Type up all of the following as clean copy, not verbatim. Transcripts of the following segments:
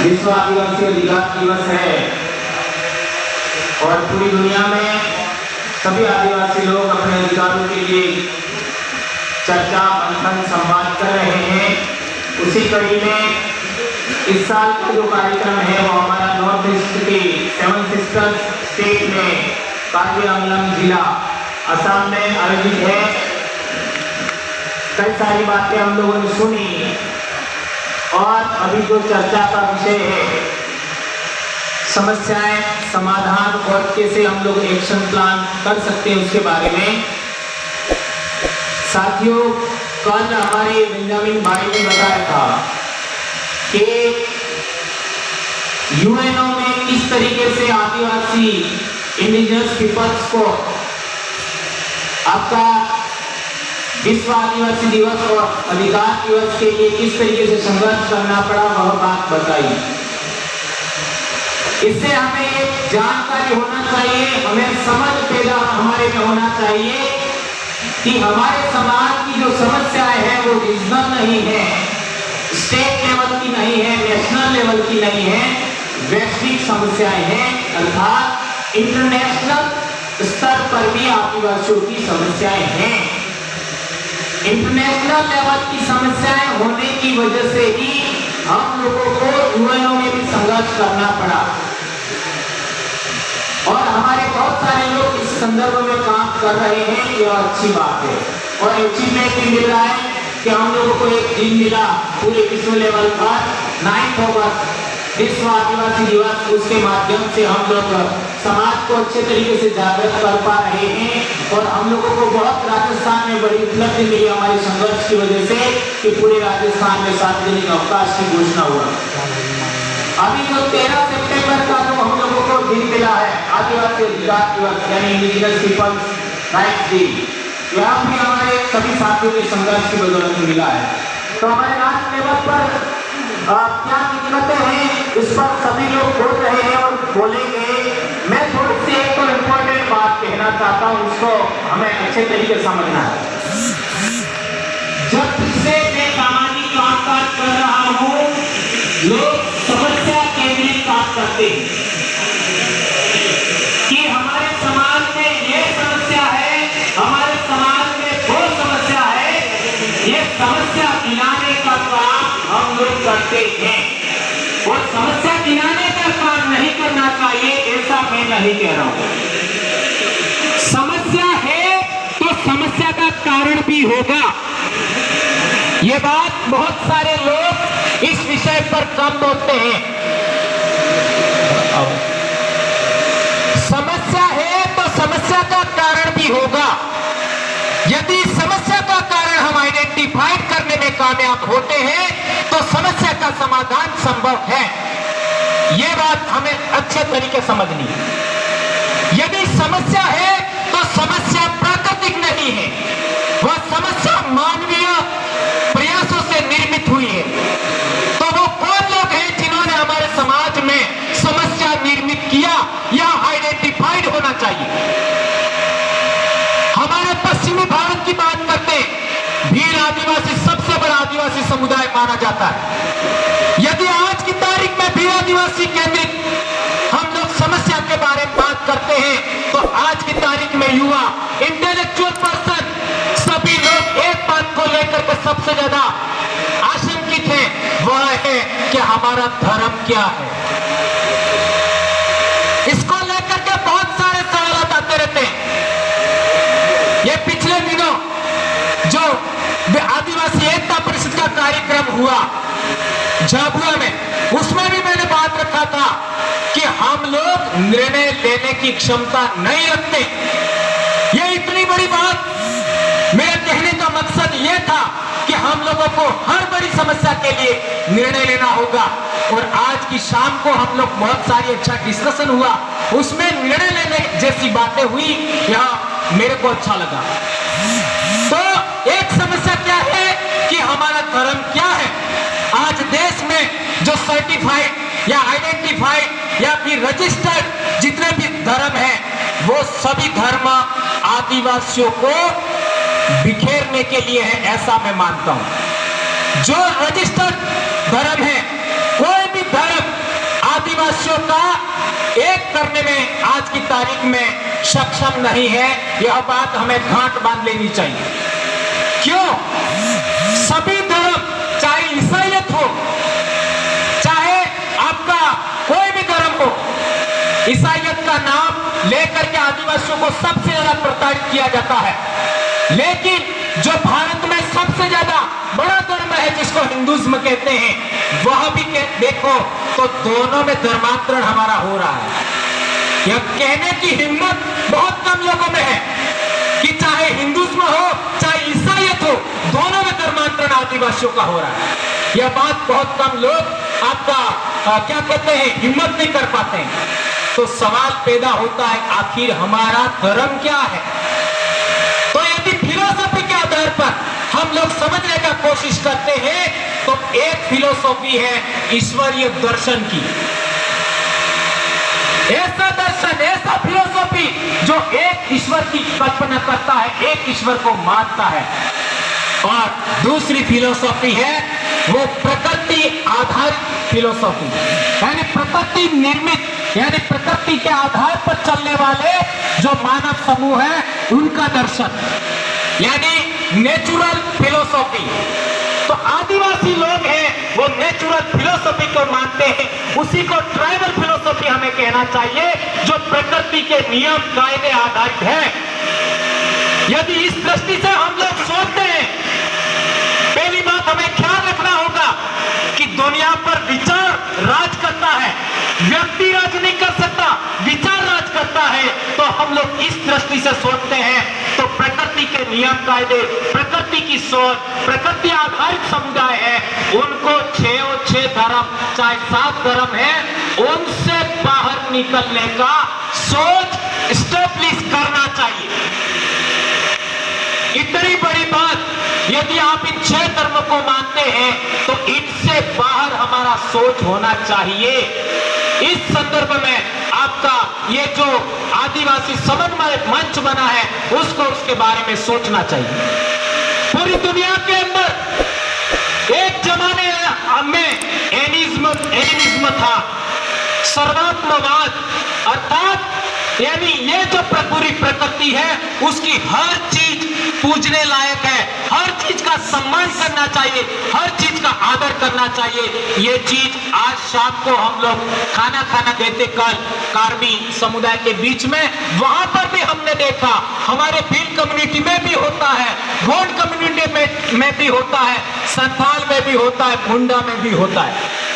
विश्व आदिवासी अधिकार दिवस है और पूरी दुनिया में सभी आदिवासी लोग अपने अधिकारों के लिए चर्चा मंथन संवाद कर रहे हैं। उसी कड़ी में इस साल का जो कार्यक्रम है वो हमारा नॉर्थ ईस्ट के 7 सिस्टर्स स्टेट में कार्बी आंगलंग जिला असम में आयोजित है। कई सारी बातें हम लोगों ने सुनी और अभी जो चर्चा का विषय है समस्याएं समाधान और कैसे हम लोग एक्शन प्लान कर सकते हैं उसके बारे में। साथियों, कल हमारे बेंजामिन भाई ने बताया था कि यूएनओ में किस तरीके से आदिवासी इंडिजिनस पीपल्स को आपका विश्व आदिवासी दिवस और अधिकार दिवस के लिए किस तरीके से संघर्ष करना पड़ा, वह बात बताई। इससे हमें एक जानकारी होना चाहिए, हमें समझ पैदा हमारे में होना चाहिए कि हमारे समाज की जो समस्याएं हैं वो रीजनल नहीं है, स्टेट लेवल की नहीं है, नेशनल लेवल की नहीं है, वैश्विक समस्याएं हैं। अर्थात इंटरनेशनल स्तर पर भी आदिवासियों की समस्याएं हैं। इंटरनेशनल लेवल की समस्याएं होने की वजह से ही हम लोगों को यूएनओ में भी संघर्ष करना पड़ा और हमारे बहुत सारे लोग इस संदर्भ में काम कर रहे हैं। यह अच्छी बात है और अचीवमेंट भी मिल रहा है कि हम लोगों को एक दिन मिला पूरे विश्व लेवल पर 9 अगस्त विश्व आदिवासी दिवस। उसके माध्यम से हम लोग समाज को अच्छे तरीके से जागृत कर पा रहे हैं और हम लोगों को बहुत राजस्थान में बड़ी उपलब्धि मिली हमारे संघर्ष की वजह से कि पूरे राजस्थान में सार्वजनिक अवकाश की घोषणा हुआ। अभी जो 13 सितंबर का जो हम लोगों को दिन मिला है आदिवासी अधिकार दिवस यानी इंडिजिनस पीपल्स राइट्स डे, यह भी हमारे सभी साथियों के संघर्ष की बदौलत मिला है। तो हमारे राष्ट्र लेवल पर क्या दिक्कतें हैं इस पर सभी लोग बोल रहे हैं और बोलेंगे। मैं थोड़ी सी एक तो इम्पोर्टेंट बात कहना चाहता हूँ, उसको हमें अच्छे तरीके से समझना है। जब से मैं सामाजिक कामकाज कर रहा हूँ, लोग समस्या केंद्रित बात करते हैं कि हमारे समाज में ये समस्या है, हमारे समाज में वो समस्या है। ये समस्या गिनाने का काम हम लोग करते हैं और समस्या गिनाने का काम नहीं करना चाहिए, ऐसा मैं नहीं कह रहा हूं। समस्या है तो समस्या का कारण भी होगा। ये बात बहुत सारे लोग इस विषय पर कम बोलते हैं। समस्या है तो समस्या का कारण भी होगा। यदि समस्या का कारण हम आइडेंटिफाइड करने में कामयाब होते हैं तो समस्या का समाधान संभव है। यह बात हमें अच्छे तरीके समझनी है। यदि समस्या है तो समस्या प्राकृतिक नहीं है, वह समस्या मानवीय प्रयासों से निर्मित हुई है। तो वो कौन लोग हैं जिन्होंने हमारे समाज में समस्या निर्मित किया या आइडेंटिफाइड होना चाहिए। हमारे पश्चिमी भारत की बात करते हैं, भील आदिवासी सबसे बड़ा आदिवासी समुदाय माना जाता है। यदि आज की तारीख में भील आदिवासी केंद्रित हम लोग समस्या के बारे में बात करते हैं तो आज की तारीख में युवा इंटेलेक्चुअल पर्सन सभी लोग एक बात को लेकर के सबसे ज्यादा आशंकित हैं, वह है कि हमारा धर्म क्या है। इसको लेकर के बहुत सारे सवाल आते रहते हैं। ये पिछले दिनों जो आदिवासी एकता परिषद का कार्यक्रम हुआ झाबुआ में, उसमें भी मैंने बात रखा था कि हम लोग निर्णय लेने की क्षमता नहीं रखते। ये इतनी बड़ी बात, मेरे कहने का मकसद ये था कि हम लोगों को हर बड़ी समस्या के लिए निर्णय लेना होगा। और आज की शाम को हम लोग बहुत सारी अच्छा डिस्कशन हुआ, उसमें निर्णय लेने जैसी बातें हुई, यह मेरे को अच्छा लगा। तो एक समस्या क्या है कि हमारा धर्म क्या है। आज देश में जो सर्टिफाइड या आइडेंटिफाइड या फिर रजिस्टर्ड जितने भी धर्म हैं, वो सभी धर्म आदिवासियों को बिखेरने के लिए है, ऐसा मैं मानता हूं। जो रजिस्टर्ड धर्म है, कोई भी धर्म करने में आज की तारीख में सक्षम नहीं है। यह बात हमें गांठ बांध लेनी चाहिए। क्यों? सभी धर्म, चाहे ईसाईयत हो, चाहे आपका कोई भी धर्म हो, ईसाईयत का नाम लेकर के आदिवासियों को सबसे ज्यादा प्रताड़ित किया जाता है। लेकिन जो भारत में सबसे ज्यादा बड़ा धर्म है जिसको हिंदुइज्म कहते हैं, वह भी देखो तो दोनों में धर्मांतरण हमारा हो रहा है। यह कहने की हिम्मत बहुत कम लोगों में है कि चाहे हिंदुइज्म हो चाहे ईसाईयत हो, दोनों में धर्मांतरण आदिवासियों का हो रहा है। यह बात बहुत कम लोग आपका क्या कहते हैं, हिम्मत नहीं कर पाते हैं। तो सवाल पैदा होता है, आखिर हमारा धर्म क्या है? तो यदि फिलोसफी के आधार पर हम लोग समझने का कोशिश करते हैं तो एक फिलोसफी है ईश्वरीय दर्शन की। ऐसा दर्शन, ऐसा फिलोसफी जो एक ईश्वर की कल्पना करता है, एक ईश्वर को मानता है। और दूसरी फिलोसफी है वो प्रकृति आधारित फिलोसफी, यानी प्रकृति निर्मित, यानी प्रकृति के आधार पर चलने वाले जो मानव समूह है उनका दर्शन, यानी नेचुरल फिलोसफी। तो आदिवासी लोग हैं वो नेचुरल फिलोसफी को मानते हैं, उसी को ट्राइबल फिलोसफी हमें कहना चाहिए, जो प्रकृति के नियम कायदे आधारित है। यदि इस दृष्टि से हम लोग सोचते हैं, पहली बात हमें ख्याल रखना होगा कि दुनिया पर विचार राज करता है, व्यक्ति राज नहीं कर सकता, विचार राज करता है। तो हम लोग इस दृष्टि से सोचते हैं तो प्रकृति के नियम कायदे, प्रकृति की सोच, प्रकृति आधारित समुदाय है, उनको 6 धर्म चाहे 7 धर्म है, उनसे बाहर निकलने का सोच एस्टेब्लिश करना चाहिए। इतनी बड़ी बात, यदि आप इन 6 धर्म को मानते हैं तो इनसे बाहर हमारा सोच होना चाहिए। इस संदर्भ में आपका ये जो आदिवासी समन्वय मंच बना है उसको उसके बारे में सोचना चाहिए। पूरी दुनिया के अंदर एक जमाने में एनिज्म था, सर्वात्मवाद, अर्थात यानी ये जो पूरी प्रकृति है उसकी हर चीज पूजने लायक है, हर चीज का सम्मान करना चाहिए, हर चीज का आदर करना चाहिए। ये चीज आज शाम को हम लोग खाना गए थे कल कार्बी समुदाय के बीच में, वहां पर भी हमने देखा, हमारे भील कम्युनिटी में भी होता है, गोंड कम्युनिटी में भी होता है, संथाल में भी होता है, मुंडा में भी होता है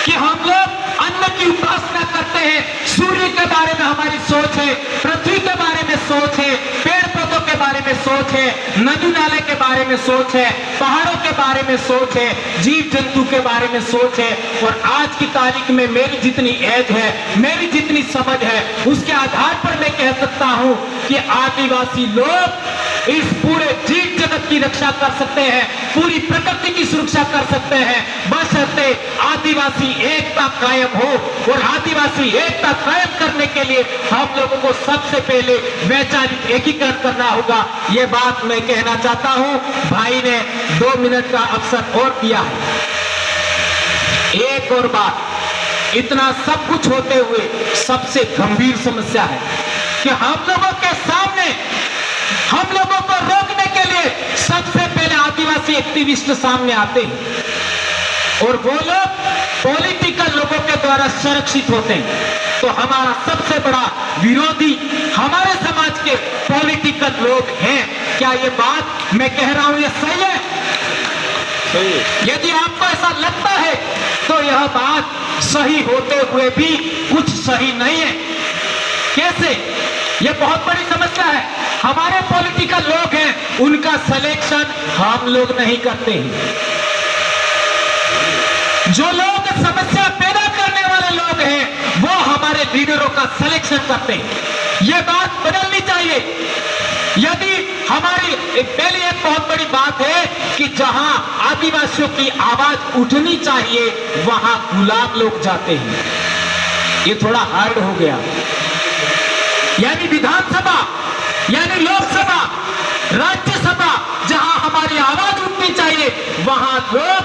कि हम लोग अन्न की उपासना करते हैं। सूर्य के बारे में हमारी सोच है, पृथ्वी के बारे में सोच है, पेड़ पौधों के बारे में सोच है, नदी नाले के बारे में सोच है, पहाड़ों के बारे में सोच है, जीव जंतु के बारे में सोच है। और आज की तारीख में मेरी जितनी एज है, मेरी जितनी समझ है, उसके आधार पर मैं कह सकता हूं कि आदिवासी लोग इस पूरे जीव जगत की रक्षा कर सकते हैं, पूरी प्रकृति की सुरक्षा कर सकते हैं, बशर्ते आदिवासी एकता कायम हो। और आदिवासी एकता कायम करने के लिए हम लोगों को सबसे पहले वैचारिक एकीकरण करना होगा। ये बात मैं कहना चाहता हूं। भाई ने 2 मिनट का अवसर और दिया है। एक और बात, इतना सब कुछ होते हुए सबसे गंभीर समस्या है कि हम लोगों के सामने, हम लोगों को रोकने के लिए सबसे पहले आदिवासी एक्टिविस्ट सामने आते हैं और वो लोग पॉलिटिकल लोगों के द्वारा संरक्षित होते हैं। तो हमारा सबसे बड़ा विरोधी हमारे समाज के पॉलिटिकल लोग हैं। क्या ये बात मैं कह रहा हूं ये सही है? सही है। यदि आपको ऐसा लगता है तो यह बात सही होते हुए भी कुछ सही नहीं है। कैसे? ये बहुत बड़ी समस्या है। हमारे पॉलिटिकल लोग हैं, उनका सिलेक्शन हम लोग नहीं करते हैं। जो लोग समस्या पैदा करने वाले लोग हैं वो हमारे लीडरों का सिलेक्शन करते हैं। ये बात बदलनी चाहिए। यदि हमारी पहली एक बहुत बड़ी बात है कि जहां आदिवासियों की आवाज उठनी चाहिए वहां गुलाम लोग जाते हैं। ये थोड़ा हार्ड हो गया। यानी विधानसभा, यानी लोकसभा, राज्यसभा, जहां हमारी आवाज उठनी चाहिए वहां लोग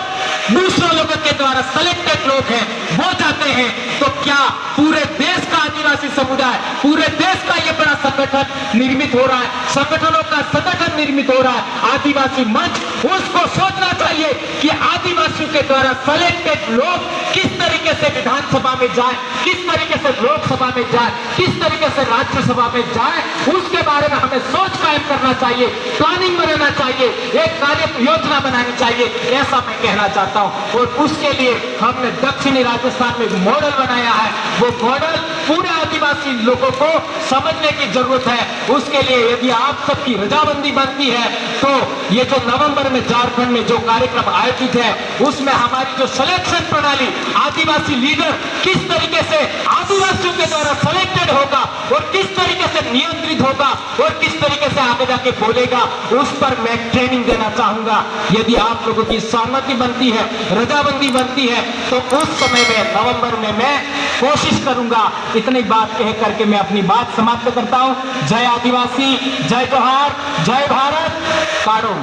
दूसरों लोगों के द्वारा सिलेक्टेड लोग हैं वो जाते हैं। तो क्या पूरे देश का आदिवासी आदिवासी समुदाय, पूरे देश का ये बड़ा संगठन निर्मित हो रहा है, संगठनों का संगठन निर्मित हो रहा है आदिवासी मंच, उसको सोचना चाहिए कि आदिवासियों के द्वारा सेलेक्टेड लोग किस तरीके से विधानसभा में जाए, किस तरीके से लोकसभा में जाए, किस तरीके से राज्यसभा में जाए, उसके बारे में हमें सोच कायम करना चाहिए, प्लानिंग बनाना चाहिए, एक कार्य योजना बनानी चाहिए, ऐसा मैं कहना चाहता हूं। और उसके लिए हमने दक्षिणी राजस्थान में एक मॉडल बनाया है, वो मॉडल पूरे आदिवासी लोगों को समझने की जरूरत है। उसके लिए यदि आप सबकी रजामंदी बनती है तो ये जो नवंबर में झारखंड में जो कार्यक्रम आयोजित है उसमें हमारी जो सिलेक्शन प्रणाली, आदिवासी लीडर किस तरीके से आदिवासियों के द्वारा सिलेक्टेड होगा और किस तरीके से नियंत्रित होगा और किस तरीके से आगे जाके बोलेगा, उस पर मैं ट्रेनिंग देना चाहूंगा। यदि आप लोगों की सहमति बनती है, रजामंदी बनती है, तो उस समय में नवंबर में मैं कोशिश करूंगा। इतनी बात कह करके मैं अपनी बात समाप्त करता हूं। जय आदिवासी, जय जोहार, जय भारत, काड़ो।